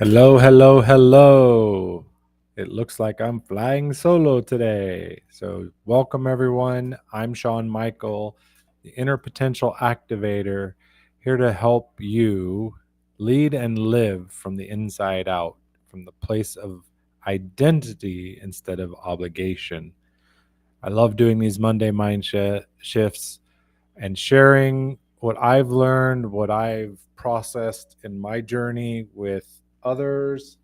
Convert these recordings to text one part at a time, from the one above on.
Hello, hello, hello. It looks like I'm flying solo today. So, welcome everyone. I'm Sean Michael, the Inner Potential Activator, here to help you lead and live from the inside out, from the place of identity instead of obligation. I love doing these Monday shifts and sharing what I've learned, what I've processed in my journey with others,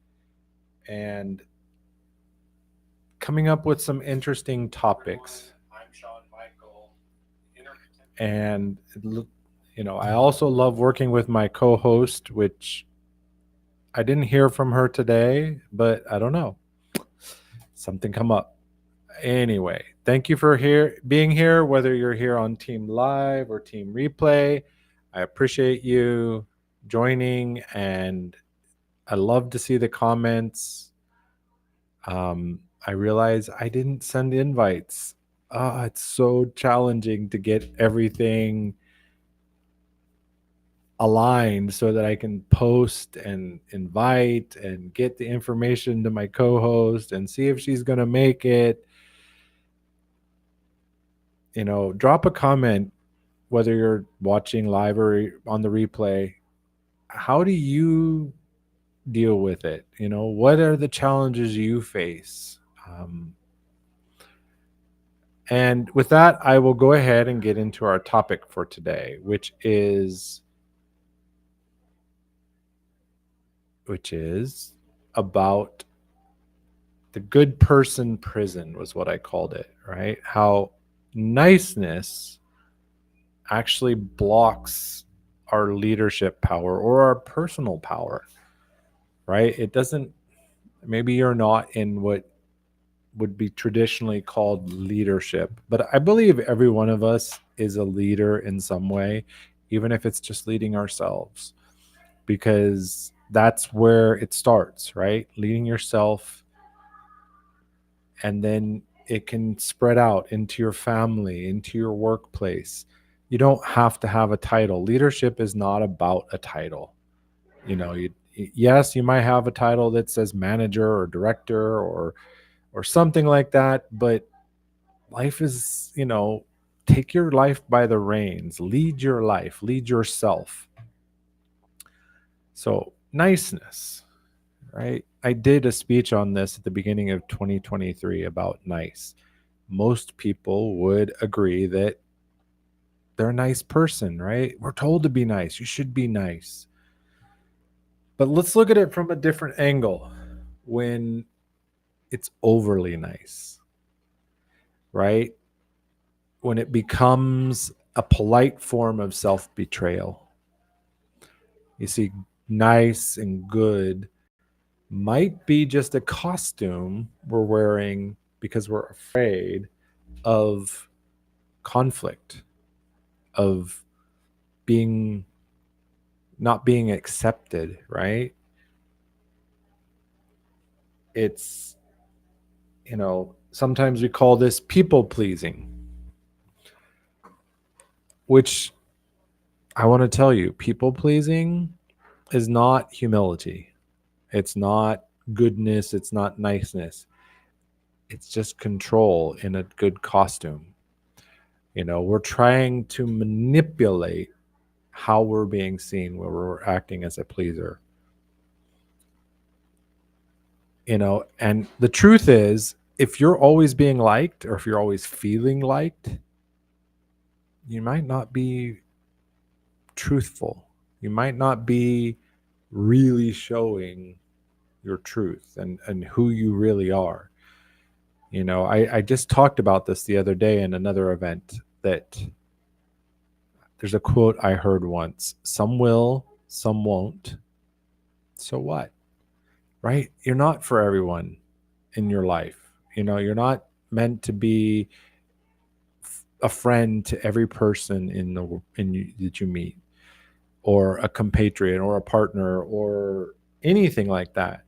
and coming up with some interesting topics. I'm Sean Michael. And, I also love working with my co host, which I didn't hear from her today, but I don't know. Something come up. Anyway, thank you for being here, whether you're here on Team Live or Team Replay. I appreciate you joining, and I love to see the comments. I realize I didn't send invites. It's so challenging to get everything aligned so that I can post and invite and get the information to my co-host and see if she's going to make it. Drop a comment whether you're watching live or on the replay. How do you deal with it? What are the challenges you face? And with that, I will go ahead and get into our topic for today, which is about the good person prison, was what I called it, right? How niceness actually blocks our leadership power or our personal power, right? It doesn't, maybe you're not in what would be traditionally called leadership, but I believe every one of us is a leader in some way, even if it's just leading ourselves, because that's where it starts, right? Leading yourself, and then it can spread out into your family, into your workplace. You don't have to have a title. Leadership is not about a title. Yes, you might have a title that says manager or director or something like that, but life is, take your life by the reins, lead your life, lead yourself. So, niceness, right? I did a speech on this at the beginning of 2023 about nice. Most people would agree that they're a nice person, right? We're told to be nice. You should be nice. But let's look at it from a different angle. When it's overly nice, right? When it becomes a polite form of self betrayal. You see, nice and good might be just a costume we're wearing because we're afraid of conflict, of being not being accepted, right? It's, sometimes we call this people pleasing, which I want to tell you, people pleasing is not humility. It's not goodness. It's not niceness. It's just control in a good costume. We're trying to manipulate how we're being seen when we're acting as a pleaser. And the truth is, if you're always being liked or if you're always feeling liked, you might not be truthful. You might not be really showing your truth and who you really are. I just talked about this the other day in another event, that there's a quote I heard once: some will, some won't. So what? Right? You're not for everyone in your life. You're not meant to be a friend to every person that you meet, or a compatriot or a partner or anything like that.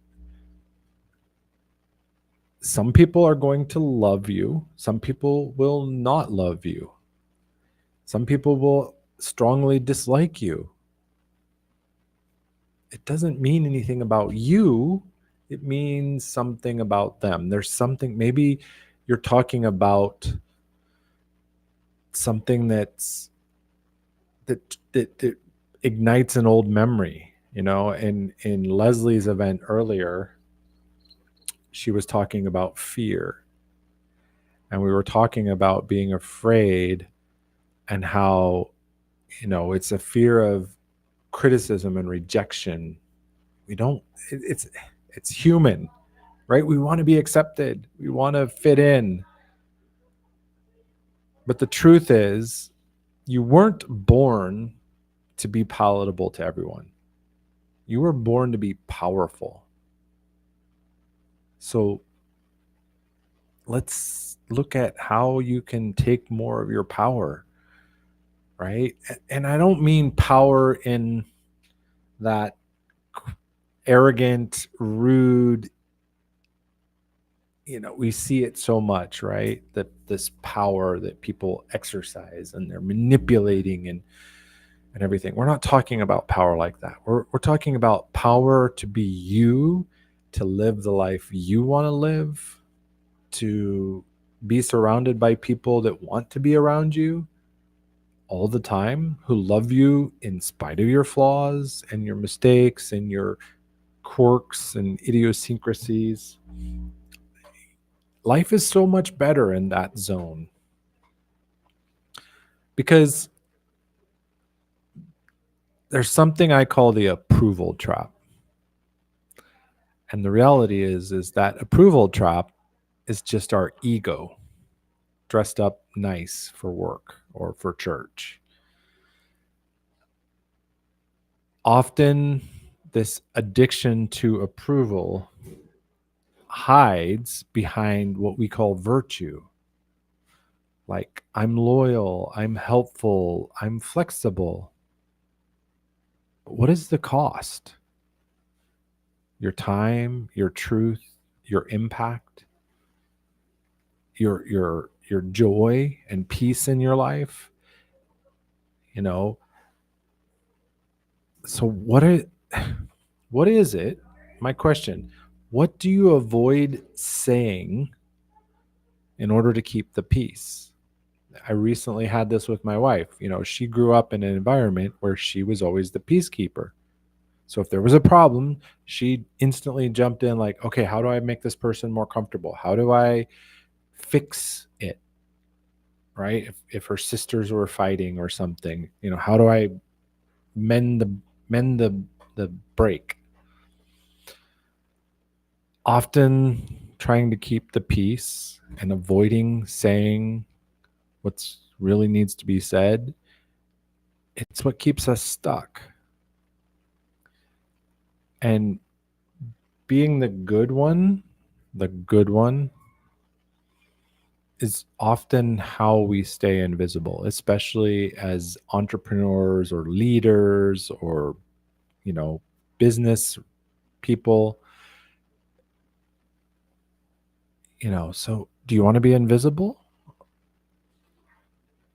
Some people are going to love you. Some people will not love you. Some people will strongly dislike you. it doesn't mean anything about you. It means something about them. There's something, maybe you're talking about something that ignites an old memory. In Leslie's event earlier, she was talking about fear, and we were talking about being afraid and how it's a fear of criticism and rejection. We don't it's human, right? We want to be accepted, we want to fit in. But the truth is, you weren't born to be palatable to everyone. You were born to be powerful. So let's look at how you can take more of your power, right? And I don't mean power in that arrogant, rude, we see it so much, right? That this power that people exercise and they're manipulating and everything. We're not talking about power like that. We're talking about power to be you, to live the life you want to live, to be surrounded by people that want to be around you all the time, who love you in spite of your flaws and your mistakes and your quirks and idiosyncrasies. Life is so much better in that zone, because there's something I call the approval trap. And the reality is that approval trap is just our ego dressed up nice for work or for church. Often this addiction to approval hides behind what we call virtue. Like, I'm loyal, I'm helpful, I'm flexible. But what is the cost? Your time, your truth, your impact, your joy and peace in your life. So what is it? My question, what do you avoid saying in order to keep the peace? I recently had this with my wife. She grew up in an environment where she was always the peacekeeper. So if there was a problem, she instantly jumped in like, okay, how do I make this person more comfortable? How do I fix it? Right? If her sisters were fighting or something, how do I mend the break? Often trying to keep the peace and avoiding saying what's really needs to be said, it's what keeps us stuck. And being the good one is often how we stay invisible, especially as entrepreneurs or leaders or, business people. So do you want to be invisible,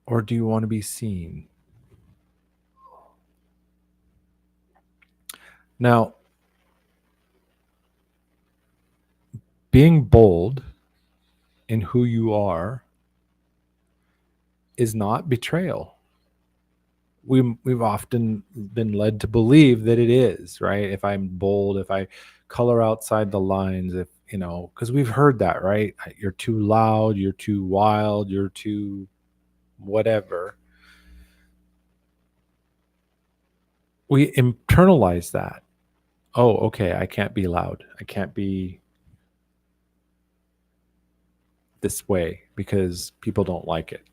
or do you want to be seen? Now, being bold in who you are is not betrayal. We've often been led to believe that it is, right? If I'm bold, if I color outside the lines, if because we've heard that, right? You're too loud, you're too wild, you're too whatever. We internalize that. Oh, okay, I can't be loud, I can't be this way because people don't like it,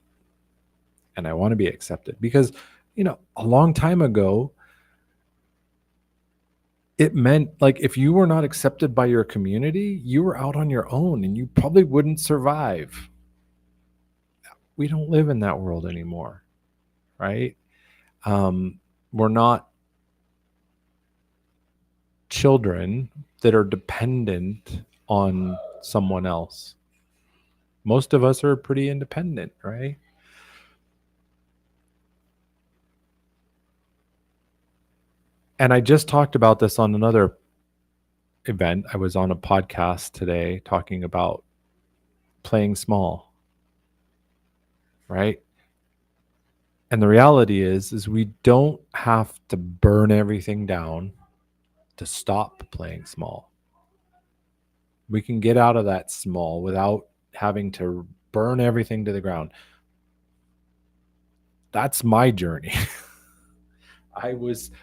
and I want to be accepted. Because a long time ago, it meant, like, if you were not accepted by your community, you were out on your own and you probably wouldn't survive. We don't live in that world anymore, right? We're not children that are dependent on someone else. Most of us are pretty independent, right? And I just talked about this on another event. I was on a podcast today talking about playing small, right? And the reality is we don't have to burn everything down to stop playing small. We can get out of that small without having to burn everything to the ground. That's my journey.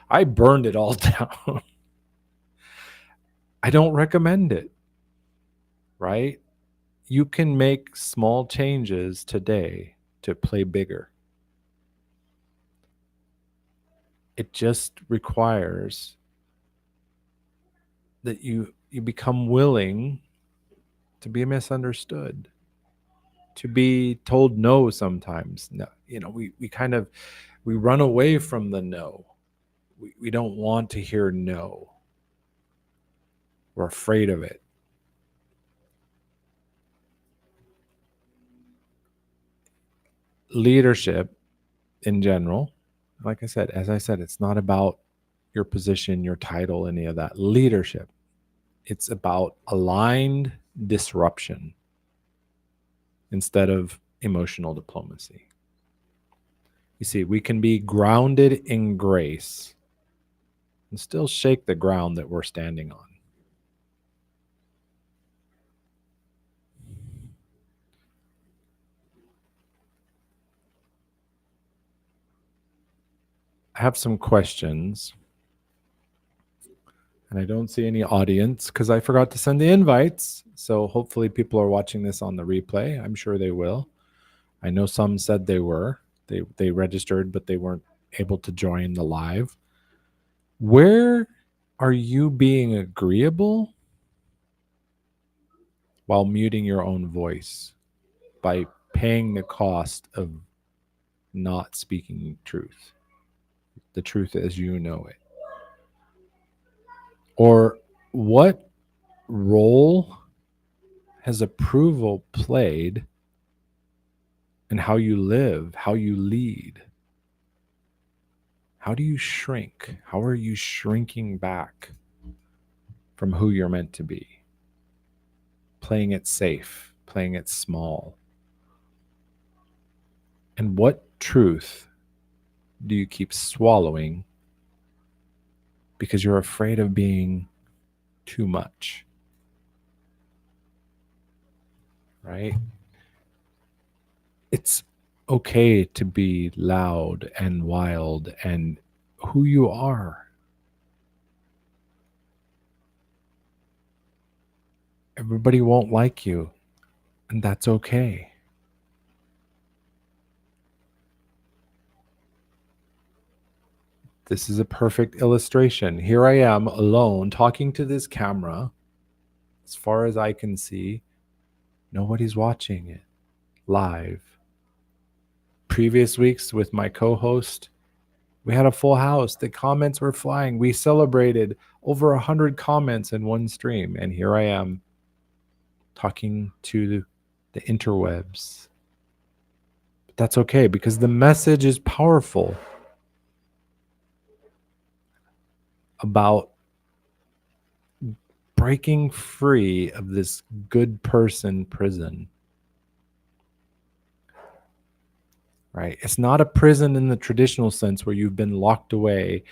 I burned it all down. I don't recommend it, right? You can make small changes today to play bigger. It just requires that you become willing to be misunderstood, to be told no sometimes. No, we run away from the no. We don't want to hear no. We're afraid of it. Leadership in general, like I said, as I said, it's not about your position, your title, any of that. Leadership, it's about aligned disruption instead of emotional diplomacy. You see, we can be grounded in grace and still shake the ground that we're standing on. I have some questions, and I don't see any audience because I forgot to send the invites. So hopefully people are watching this on the replay. I'm sure they will. I know some said they were. They registered, but they weren't able to join the live. Where are you being agreeable while muting your own voice by paying the cost of not speaking truth, the truth as you know it? Or what role has approval played in how you live, how you lead? How do you shrink? How are you shrinking back from who you're meant to be? Playing it safe, playing it small. And what truth do you keep swallowing because you're afraid of being too much? Right? It's okay to be loud and wild and who you are. Everybody won't like you, and that's okay. This is a perfect illustration. Here I am alone talking to this camera. As far as I can see, nobody's watching it live. Previous weeks with my co-host, we had a full house. The comments were flying. We celebrated over 100 comments in one stream. And here I am talking to the interwebs. But that's okay because the message is powerful about breaking free of this good person prison. Right? It's not a prison in the traditional sense where you've been locked away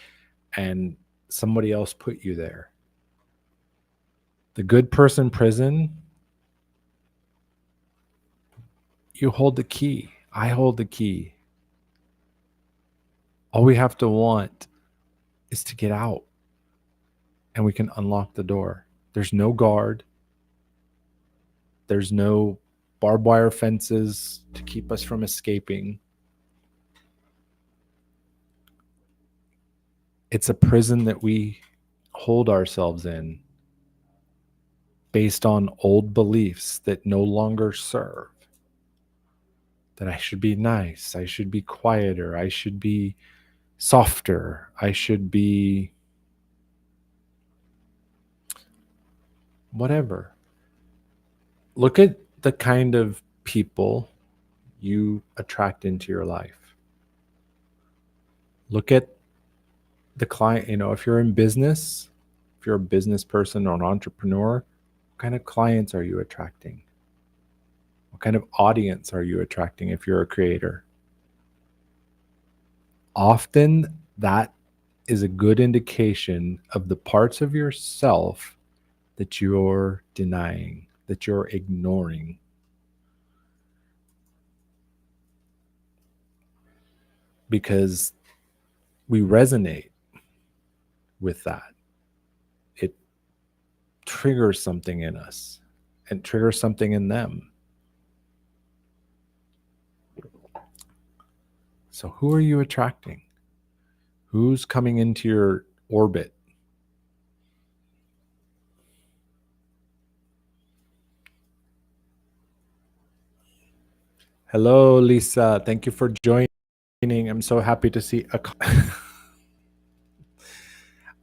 and somebody else put you there. The good person prison, you hold the key. I hold the key. All we have to want is to get out, and we can unlock the door. There's no guard. There's no barbed wire fences to keep us from escaping. It's a prison that we hold ourselves in based on old beliefs that no longer serve. That I should be nice, I should be quieter, I should be softer, I should be whatever. Look at the kind of people you attract into your life. Look at the client, if you're in business, if you're a business person or an entrepreneur, what kind of clients are you attracting? What kind of audience are you attracting if you're a creator? Often that is a good indication of the parts of yourself that you're denying, that you're ignoring. Because we resonate with that. It triggers something in us and triggers something in them. So who are you attracting? Who's coming into your orbit? Hello, Lisa. Thank you for joining. I'm so happy to see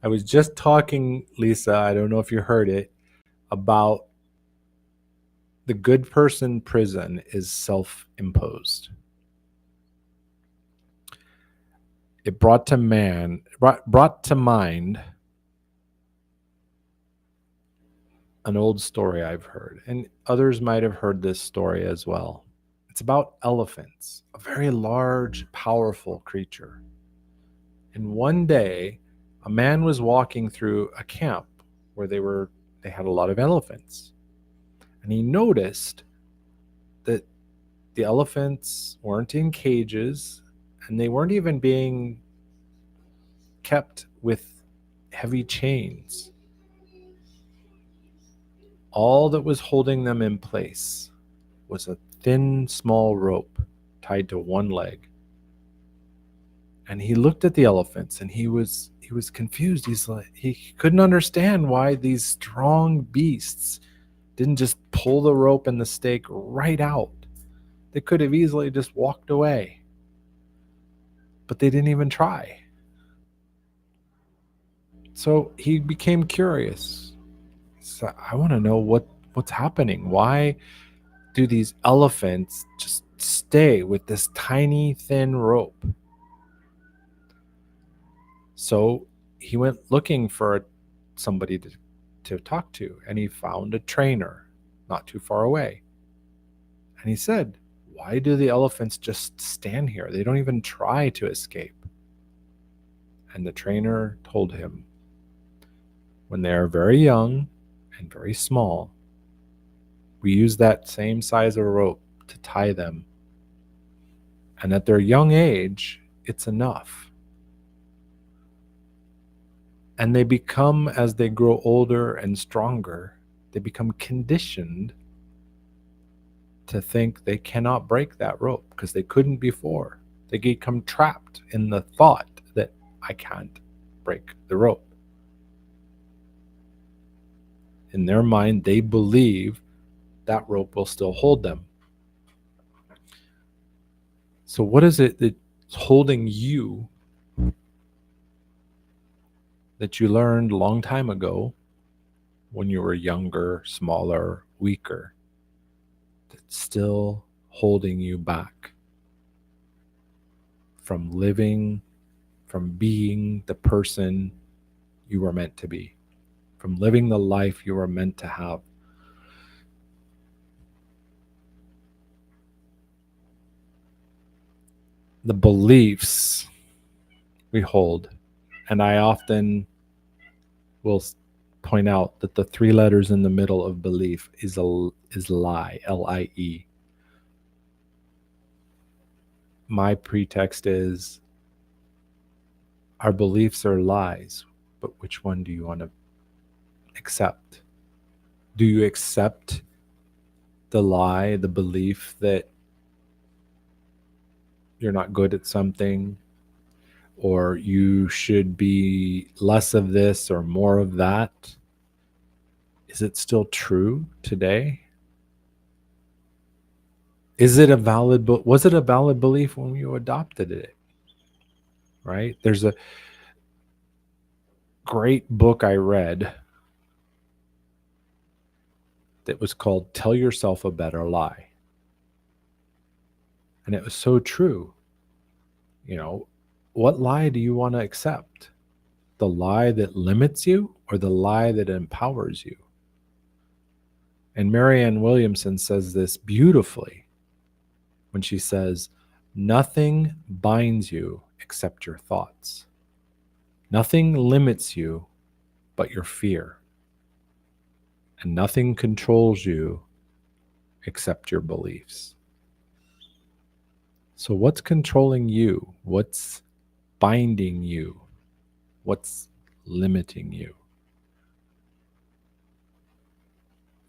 I was just talking, Lisa, I don't know if you heard it, about the good person prison is self-imposed. It brought to mind an old story I've heard, and others might have heard this story as well. It's about elephants, a very large, powerful creature. And one day, a man was walking through a camp where they had a lot of elephants. And he noticed that the elephants weren't in cages and they weren't even being kept with heavy chains. All that was holding them in place was a thin, small rope tied to one leg. And he looked at the elephants and he was confused. He couldn't understand why these strong beasts didn't just pull the rope and the stake right out. They could have easily just walked away. But they didn't even try. So he became curious. So I want to know what's happening. Why do these elephants just stay with this tiny thin rope? So he went looking for somebody to talk to, and he found a trainer not too far away. And he said, "Why do the elephants just stand here? They don't even try to escape." And the trainer told him, when they are very young and very small, we use that same size of rope to tie them. And at their young age, it's enough. And they become, as they grow older and stronger, they become conditioned to think they cannot break that rope because they couldn't before. They become trapped in the thought that I can't break the rope. In their mind, they believe that rope will still hold them. So what is it that's holding you that you learned a long time ago when you were younger, smaller, weaker, that's still holding you back from living, from being the person you were meant to be, from living the life you were meant to have? The beliefs we hold, and I often will point out that the three letters in the middle of belief is lie, L-I-E. My pretext is our beliefs are lies, but which one do you want to accept? Do you accept the lie, the belief that you're not good at something, or you should be less of this or more of that? Is it still true today? Was it a valid belief when you adopted it? Right? There's a great book I read that was called Tell Yourself a Better Lie. And it was so true. What lie do you want to accept? The lie that limits you or the lie that empowers you? And Marianne Williamson says this beautifully when she says, nothing binds you except your thoughts. Nothing limits you but your fear. And nothing controls you except your beliefs. So what's controlling you? What's binding you? What's limiting you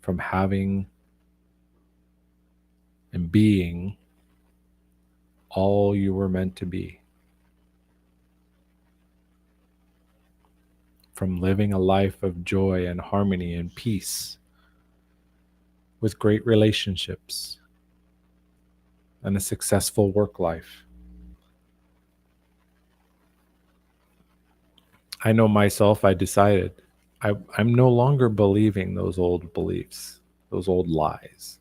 from having and being all you were meant to be? From living a life of joy and harmony and peace with great relationships and a successful work life. I know myself, I decided I'm no longer believing those old beliefs, those old lies.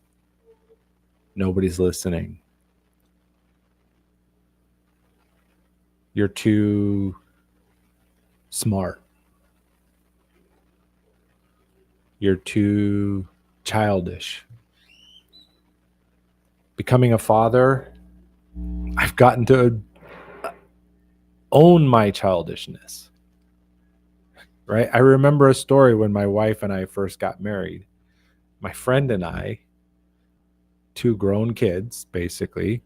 Nobody's listening. You're too smart. You're too childish. Becoming a father, I've gotten to own my childishness. Right? I remember a story when my wife and I first got married. My friend and I, two grown kids, basically,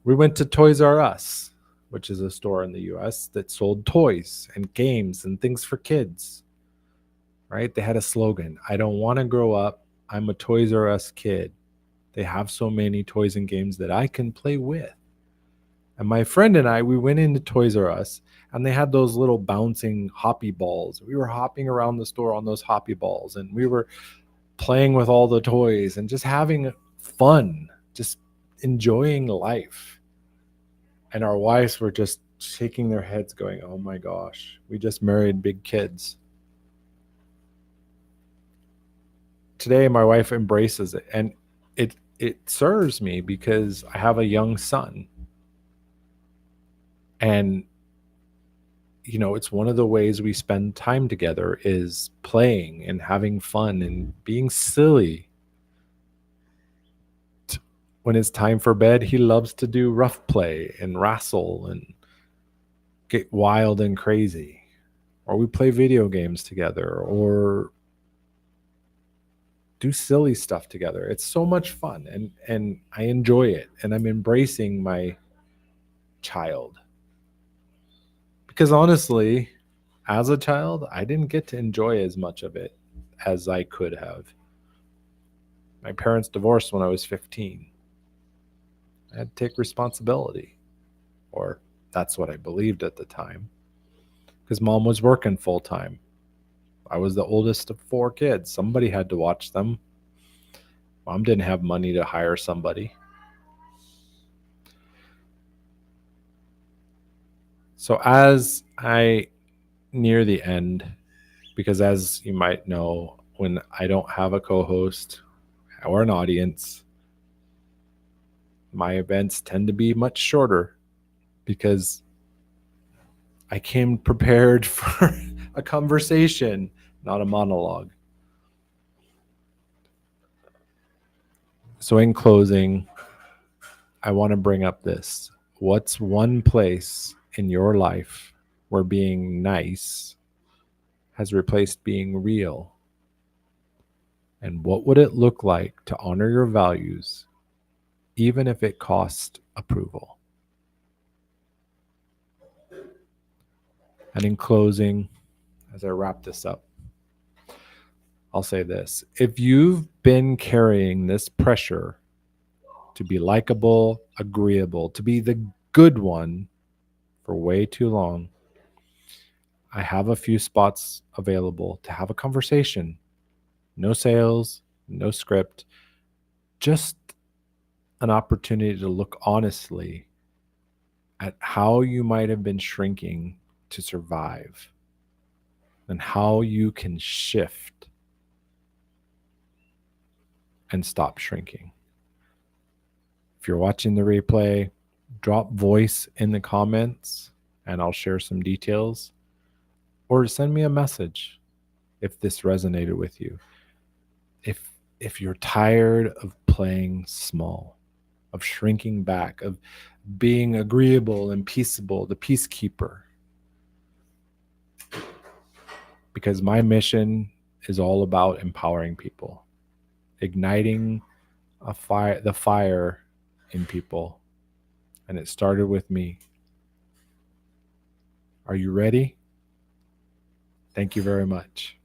we went to Toys R Us, which is a store in the US that sold toys and games and things for kids. Right? They had a slogan, I don't want to grow up. I'm a Toys R Us kid. They have so many toys and games that I can play with. And my friend and I, we went into Toys R Us, and they had those little bouncing hoppy balls. We were hopping around the store on those hoppy balls, and we were playing with all the toys and just having fun, just enjoying life. And our wives were just shaking their heads going, oh my gosh, we just married big kids. Today, my wife embraces it, and it serves me because I have a young son. And, you know, it's one of the ways we spend time together is playing and having fun and being silly. When it's time for bed, he loves to do rough play and wrestle and get wild and crazy. Or we play video games together or do silly stuff together. It's so much fun, and I enjoy it, and I'm embracing my child. Because honestly, as a child, I didn't get to enjoy as much of it as I could have. My parents divorced when I was 15. I had to take responsibility, or that's what I believed at the time, because mom was working full time. I was the oldest of 4 kids. Somebody had to watch them. Mom didn't have money to hire somebody. So as I near the end, because as you might know, when I don't have a co-host or an audience, my events tend to be much shorter because I came prepared for a conversation, not a monologue. So in closing, I want to bring up this. What's one place in your life where being nice has replaced being real? And what would it look like to honor your values, even if it cost approval? And in closing, as I wrap this up, I'll say this. If you've been carrying this pressure to be likable, agreeable, to be the good one for way too long, I have a few spots available to have a conversation. No sales, no script, just an opportunity to look honestly at how you might have been shrinking to survive and how you can shift and stop shrinking. If you're watching the replay, drop voice in the comments and I'll share some details. or send me a message if this resonated with you. If you're tired of playing small, of shrinking back, of being agreeable and peaceable, the peacekeeper. Because my mission is all about empowering people, igniting the fire in people. And it started with me. Are you ready? Thank you very much.